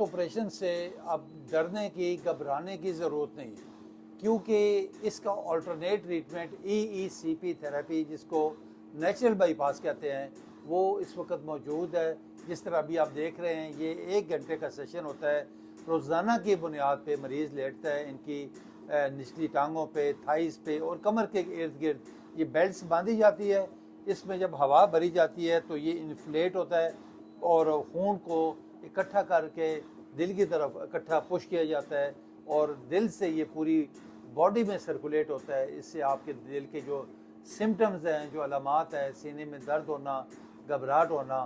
Operation से अब डरने की, घबराने की ज़रूरत नहीं है, क्योंकि इसका अल्टरनेट ट्रीटमेंट EECP थेरेपी, जिसको नेचुरल बाईपास कहते हैं, वो इस वक्त मौजूद है। जिस तरह अभी आप देख रहे हैं, ये 1 घंटे का सेशन होता है। रोज़ाना की बुनियाद पे मरीज़ लेटता है, इनकी निचली टांगों पे, थाइस पे और कमर के इर्द गिर्द ये बेल्ट्स बांधी जाती है। इसमें जब हवा भरी जाती है तो ये इन्फ्लेट होता है और खून को इकट्ठा करके दिल की तरफ इकट्ठा पुश किया जाता है और दिल से ये पूरी बॉडी में सर्कुलेट होता है। इससे आपके दिल के जो सिम्टम्स हैं, जो अलामात हैं, सीने में दर्द होना, घबराहट होना,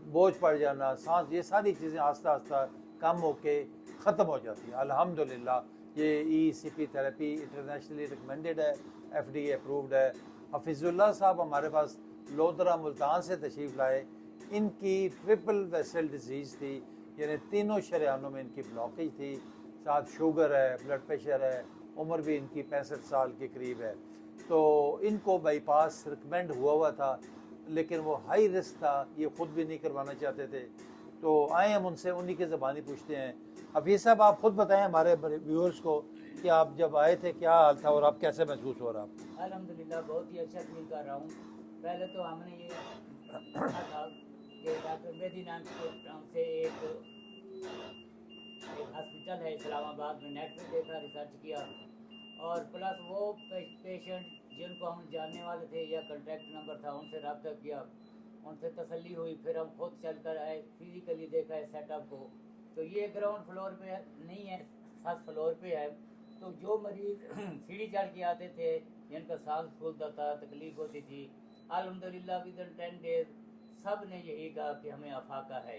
बोझ पड़ जाना, सांस, ये सारी चीज़ें आस्ता आस्ता कम होके ख़त्म हो जाती हैं अल्हम्दुलिल्लाह। ये EECP थेरेपी इंटरनेशनली रिकमेंडेड है, FDA अप्रूव्ड है। हफीज़ुल्लाह साहब हमारे पास लोधरा मुल्तान से तशरीफ़ लाए। इनकी ट्रिपल वेसल डिजीज़ थी, यानी तीनों शरेआनों में इनकी ब्लॉकेज थी, साथ शुगर है, ब्लड प्रेशर है, उम्र भी इनकी 65 साल के करीब है। तो इनको बाईपास रिकमेंड हुआ था, लेकिन वो हाई रिस्क था, ये ख़ुद भी नहीं करवाना चाहते थे। तो आए हम उनसे, उन्हीं की ज़बानी पूछते हैं। हफीज़ साहब, आप ख़ुद बताएं हमारे व्यूअर्स को कि आप जब आए थे क्या हाल था और आप कैसे महसूस हो रहा आपको? अल्हम्दुलिल्लाह बहुत ही अच्छा फील कर रहा हूँ। पहले तो हमने ये सुना था कि डॉक्टर बेदी नाम से एक हॉस्पिटल है इस्लामाबाद में, नेट पे देखा, रिसर्च किया और प्लस वो पेशेंट जिनको हम जानने वाले थे या कॉन्टैक्ट नंबर था, उनसे रब्ता किया, उनसे तसल्ली हुई। फिर हम खुद चल कर आए, फिज़िकली देखा है सेटअप को। तो ये ग्राउंड फ्लोर पे नहीं है, फर्स्ट फ्लोर पे है। तो जो मरीज़ सीढ़ी चढ़ के आते थे, जिनका सांस फूलता था, तकलीफ़ होती थी, अल्हम्दुलिल्लाह विदिन 10 डेज सब ने यही कहा कि हमें अफाका है।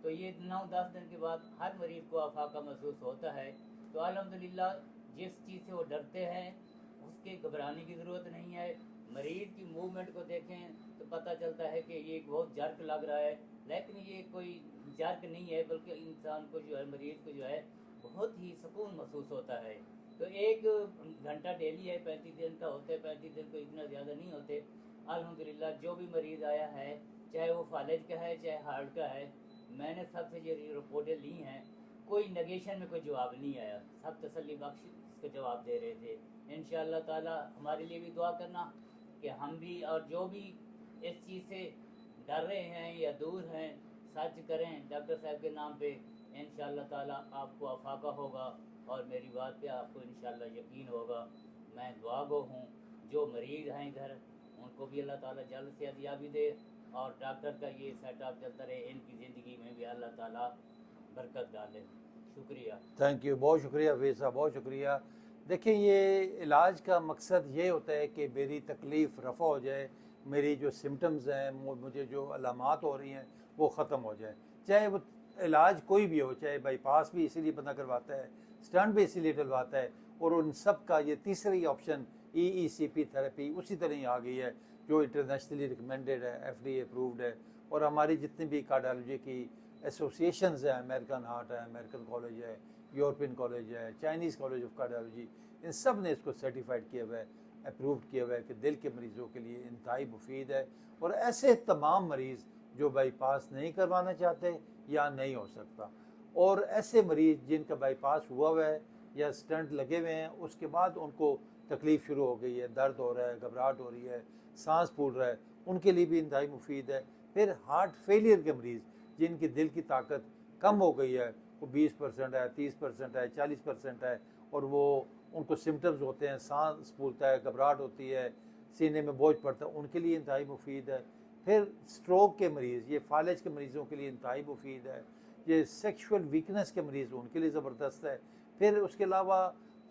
तो ये 9-10 दिन के बाद हर मरीज़ को अफाका महसूस होता है। तो अल्हम्दुलिल्लाह जिस चीज़ से वो डरते हैं उसके घबराने की ज़रूरत नहीं है। मरीज़ की मूवमेंट को देखें तो पता चलता है कि ये बहुत जर्क लग रहा है, लेकिन ये कोई जर्क नहीं है, बल्कि इंसान को जो है, मरीज़ को जो है, बहुत ही सुकून महसूस होता है। तो 1 घंटा डेली है, 35 दिन का होता है, 35 दिन को इतना ज़्यादा नहीं होते। अल्हम्दुलिल्लाह जो भी मरीज़ आया है, चाहे वो फालिज का है चाहे हार्ट का है, मैंने सबसे ये रिपोर्टें ली हैं, कोई नेगेशन में कोई जवाब नहीं आया, सब तसल्ली बख्श इसका जवाब दे रहे थे। इंशाअल्लाह ताला हमारे लिए भी दुआ करना कि हम भी और जो भी इस चीज़ से डर रहे हैं या दूर हैं, सच करें डॉक्टर साहब के नाम पे। इंशाअल्लाह ताला आपको अफाका होगा और मेरी बात पे आपको इंशाअल्लाह यकीन होगा। मैं दुआ गो हूँ, जो मरीज़ हैं इधर उनको भी अल्लाह ताला जल्द से सेहतयाबी दे और डॉक्टर का ये सेटअप चलता रहे, इनकी ज़िंदगी में भी अल्लाह ताला बरकत डाले। शुक्रिया। थैंक यू, बहुत शुक्रिया हफीज़ साहब, बहुत शुक्रिया। देखिए, ये इलाज का मकसद ये होता है कि मेरी तकलीफ़ रफ़ा हो जाए, मेरी जो सिम्टम्स हैं, मुझे जो अलामात हो रही हैं, वो ख़त्म हो जाए। चाहे वो इलाज कोई भी हो, चाहे बाईपास भी इसीलिए बंदा करवाता है, स्टंट भी इसीलिए डलवाता है, और उन सब का ये तीसरी ऑप्शन EECP थेरेपी उसी तरह ही आ गई है, जो इंटरनेशनली रिकमेंडेड है, FDA अप्रूव्ड है। और हमारी जितनी भी कार्डियोलॉजी की एसोसिएशंस हैं, अमेरिकन हार्ट है, अमेरिकन कॉलेज है, यूरोपियन कॉलेज है, चाइनीज़ कॉलेज ऑफ कार्डियोलॉजी, इन सब ने इसको सर्टिफाइड किया हुआ है, अप्रूव्ड किया हुआ है कि दिल के मरीज़ों के लिए इंतहाई मुफीद है। और ऐसे तमाम मरीज़ जो बाईपास नहीं करवाना चाहते या नहीं हो सकता, और ऐसे मरीज़ जिनका बाईपास हुआ हुआ है या स्टंट लगे हुए हैं, उसके बाद उनको तकलीफ़ शुरू हो गई है, दर्द हो रहा है, घबराहट हो रही है, सांस फूल रहा है, उनके लिए भी इंतहाई मुफीद है। फिर हार्ट फेलियर के मरीज़ जिनकी दिल की ताकत कम हो गई है, वो 20% है, 30% है, 40% है, और वो उनको सिम्टम्स होते हैं, सांस फूलता है, घबराहट होती है, सीने में बोझ पड़ता है, उनके लिए इंतहाई मुफीद है। फिर स्ट्रोक के मरीज़, ये फालिज के मरीज़ों के लिए इंतहाई मुफीद है। ये सेक्शुअल वीकनेस के मरीज़, उनके लिए ज़बरदस्त है। फिर उसके अलावा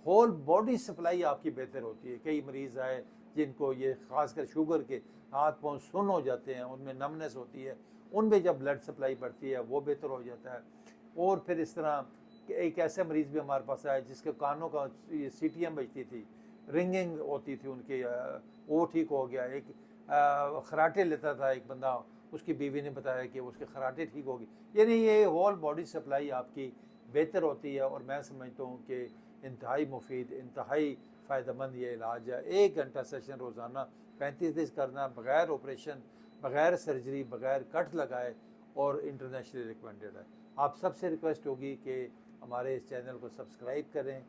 होल बॉडी सप्लाई आपकी बेहतर होती है। कई मरीज़ आए जिनको ये ख़ासकर शुगर के हाथ पाँव सुन्न हो जाते हैं, उनमें नमनेस होती है, उनमें जब ब्लड सप्लाई बढ़ती है वो बेहतर हो जाता है। और फिर इस तरह एक ऐसे मरीज़ भी हमारे पास आए जिसके कानों का ये CTM बजती थी, रिंगिंग होती थी उनकी, वो ठीक हो गया। एक खराटे लेता था एक बंदा, उसकी बीवी ने बताया कि उसके खराटे ठीक हो गए। यानी ये होल बॉडी सप्लाई आपकी बेहतर होती है, और मैं समझता हूँ कि इंतहाई मुफीद, इंतहाई फ़ायदेमंद ये इलाज है। 1 घंटा सेशन रोज़ाना 35 दिन करना, बग़ैर ऑपरेशन, बग़ैर सर्जरी, बग़ैर कट लगाए, और इंटरनेशनली रिकमेंडेड है। आप सबसे रिक्वेस्ट होगी कि हमारे इस चैनल को सब्सक्राइब करें,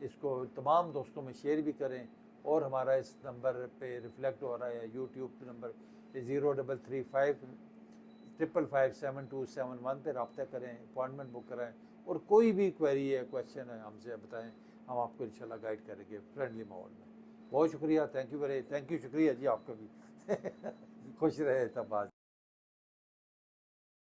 इसको तमाम दोस्तों में शेयर भी करें, और हमारा इस नंबर पे रिफ्लेक्ट हो रहा है यूट्यूब नंबर 0335557271 पे रब्ता करें, अपॉइंटमेंट बुक कराएं, और कोई भी क्वेरी है, क्वेश्चन है, हमसे बताएं, हम आपको इंशाल्लाह गाइड करेंगे फ्रेंडली माहौल में। बहुत शुक्रिया, थैंक यू शुक्रिया जी आपका भी खुश रहे तब आज।